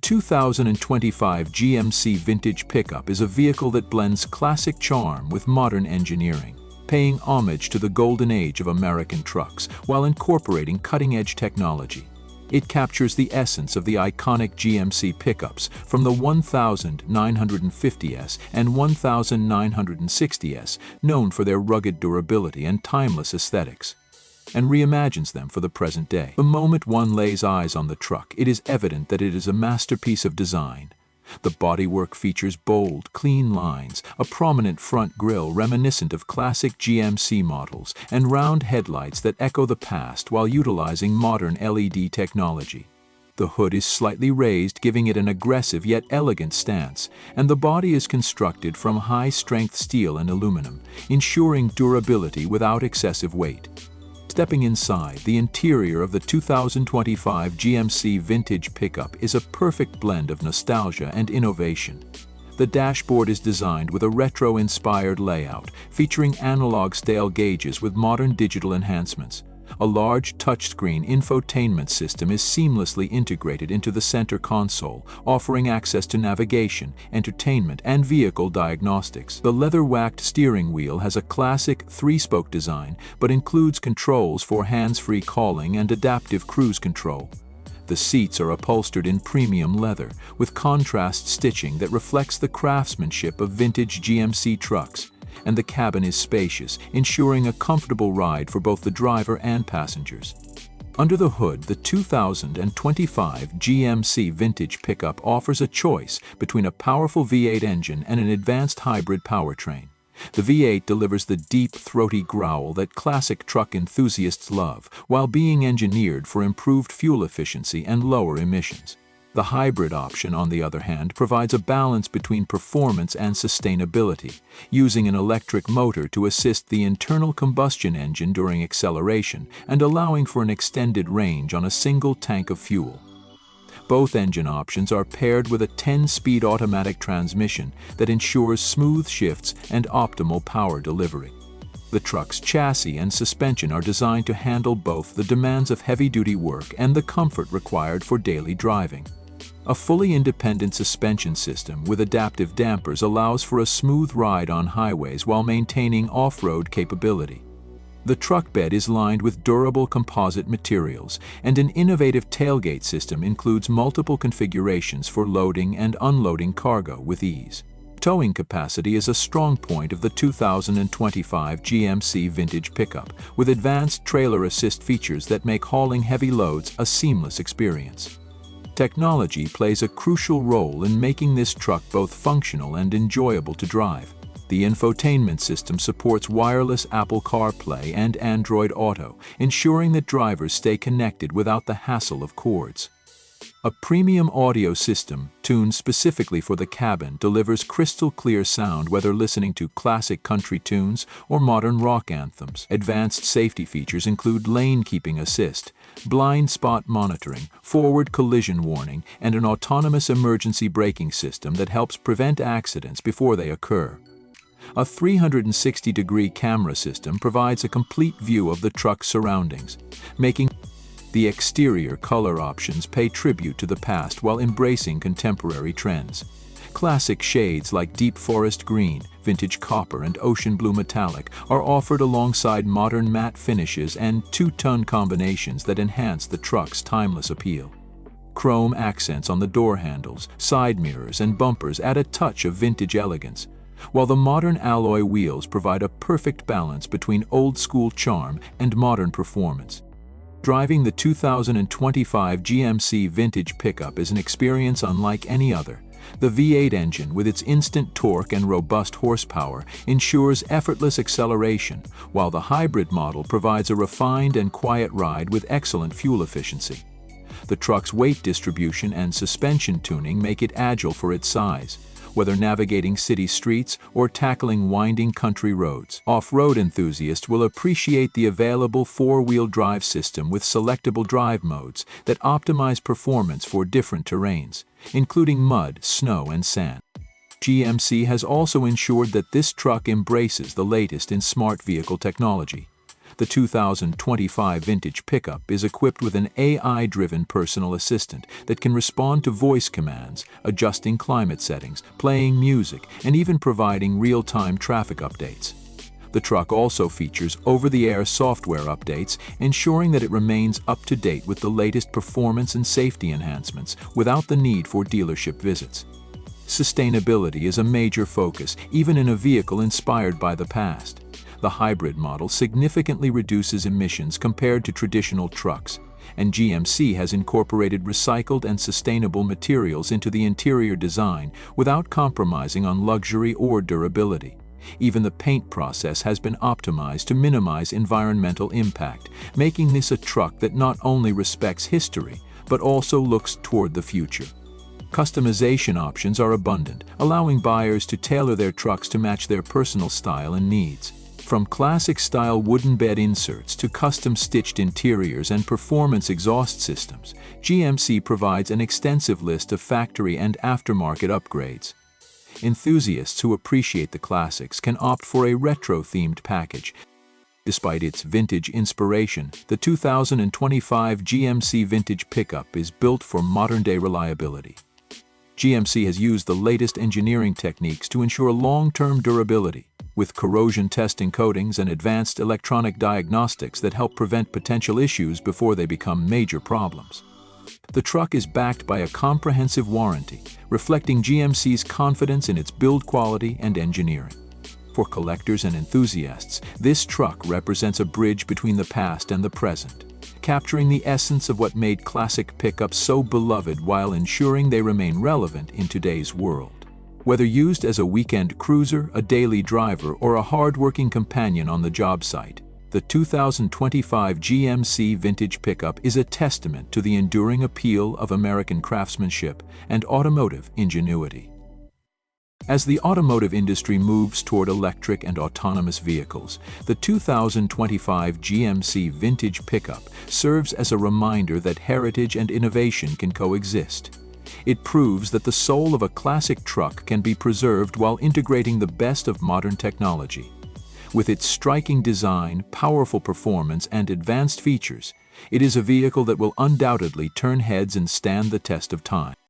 2025 GMC vintage pickup is a vehicle that blends classic charm with modern engineering, paying homage to the golden age of American trucks while incorporating cutting-edge technology. It captures the essence of the iconic GMC pickups from the 1950s and 1960s, known for their rugged durability and timeless aesthetics, and reimagines them for the present day. The moment one lays eyes on the truck, it is evident that it is a masterpiece of design. The bodywork features bold, clean lines, a prominent front grille reminiscent of classic GMC models, and round headlights that echo the past while utilizing modern LED technology. The hood is slightly raised, giving it an aggressive yet elegant stance, and the body is constructed from high-strength steel and aluminum, ensuring durability without excessive weight. Stepping inside, the interior of the 2025 GMC vintage pickup is a perfect blend of nostalgia and innovation. The dashboard is designed with a retro-inspired layout, featuring analog-style gauges with modern digital enhancements. A large touchscreen infotainment system is seamlessly integrated into the center console, offering access to navigation, entertainment, and vehicle diagnostics. The leather-wrapped steering wheel has a classic three-spoke design, but includes controls for hands-free calling and adaptive cruise control. The seats are upholstered in premium leather, with contrast stitching that reflects the craftsmanship of vintage GMC trucks, and the cabin is spacious, ensuring a comfortable ride for both the driver and passengers. Under the hood, the 2025 GMC vintage pickup offers a choice between a powerful V8 engine and an advanced hybrid powertrain. The V8 delivers the deep, throaty growl that classic truck enthusiasts love, while being engineered for improved fuel efficiency and lower emissions. The hybrid option, on the other hand, provides a balance between performance and sustainability, using an electric motor to assist the internal combustion engine during acceleration and allowing for an extended range on a single tank of fuel. Both engine options are paired with a 10-speed automatic transmission that ensures smooth shifts and optimal power delivery. The truck's chassis and suspension are designed to handle both the demands of heavy-duty work and the comfort required for daily driving. A fully independent suspension system with adaptive dampers allows for a smooth ride on highways while maintaining off-road capability. The truck bed is lined with durable composite materials, and an innovative tailgate system includes multiple configurations for loading and unloading cargo with ease. Towing capacity is a strong point of the 2025 GMC vintage pickup, with advanced trailer assist features that make hauling heavy loads a seamless experience. Technology plays a crucial role in making this truck both functional and enjoyable to drive. The infotainment system supports wireless Apple CarPlay and Android Auto, ensuring that drivers stay connected without the hassle of cords. A premium audio system, tuned specifically for the cabin, delivers crystal-clear sound whether listening to classic country tunes or modern rock anthems. Advanced safety features include lane-keeping assist, blind spot monitoring, forward collision warning, and an autonomous emergency braking system that helps prevent accidents before they occur. A 360-degree camera system provides a complete view of the truck's surroundings, making the exterior color options pay tribute to the past while embracing contemporary trends. Classic shades like deep forest green, vintage copper, and ocean blue metallic are offered alongside modern matte finishes and two-tone combinations that enhance the truck's timeless appeal. Chrome accents on the door handles, side mirrors, and bumpers add a touch of vintage elegance, while the modern alloy wheels provide a perfect balance between old-school charm and modern performance. Driving the 2025 GMC vintage pickup is an experience unlike any other. The V8 engine, with its instant torque and robust horsepower, ensures effortless acceleration, while the hybrid model provides a refined and quiet ride with excellent fuel efficiency. The truck's weight distribution and suspension tuning make it agile for its size, whether navigating city streets or tackling winding country roads. Off-road enthusiasts will appreciate the available four-wheel drive system with selectable drive modes that optimize performance for different terrains, including mud, snow, and sand. GMC has also ensured that this truck embraces the latest in smart vehicle technology. The 2025 vintage pickup is equipped with an AI-driven personal assistant that can respond to voice commands, adjusting climate settings, playing music, and even providing real-time traffic updates. The truck also features over-the-air software updates, ensuring that it remains up-to-date with the latest performance and safety enhancements without the need for dealership visits. Sustainability is a major focus, even in a vehicle inspired by the past. The hybrid model significantly reduces emissions compared to traditional trucks, and GMC has incorporated recycled and sustainable materials into the interior design without compromising on luxury or durability. Even the paint process has been optimized to minimize environmental impact, making this a truck that not only respects history, but also looks toward the future. Customization options are abundant, allowing buyers to tailor their trucks to match their personal style and needs. From classic-style wooden bed inserts to custom-stitched interiors and performance exhaust systems, GMC provides an extensive list of factory and aftermarket upgrades. Enthusiasts who appreciate the classics can opt for a retro-themed package. Despite its vintage inspiration, the 2025 GMC vintage pickup is built for modern-day reliability. GMC has used the latest engineering techniques to ensure long-term durability, with corrosion testing coatings and advanced electronic diagnostics that help prevent potential issues before they become major problems. The truck is backed by a comprehensive warranty, reflecting GMC's confidence in its build quality and engineering. For collectors and enthusiasts, this truck represents a bridge between the past and the present, capturing the essence of what made classic pickups so beloved while ensuring they remain relevant in today's world. Whether used as a weekend cruiser, a daily driver, or a hard-working companion on the job site, the 2025 GMC vintage pickup is a testament to the enduring appeal of American craftsmanship and automotive ingenuity. As the automotive industry moves toward electric and autonomous vehicles, the 2025 GMC vintage pickup serves as a reminder that heritage and innovation can coexist. It proves that the soul of a classic truck can be preserved while integrating the best of modern technology. With its striking design, powerful performance, and advanced features, it is a vehicle that will undoubtedly turn heads and stand the test of time.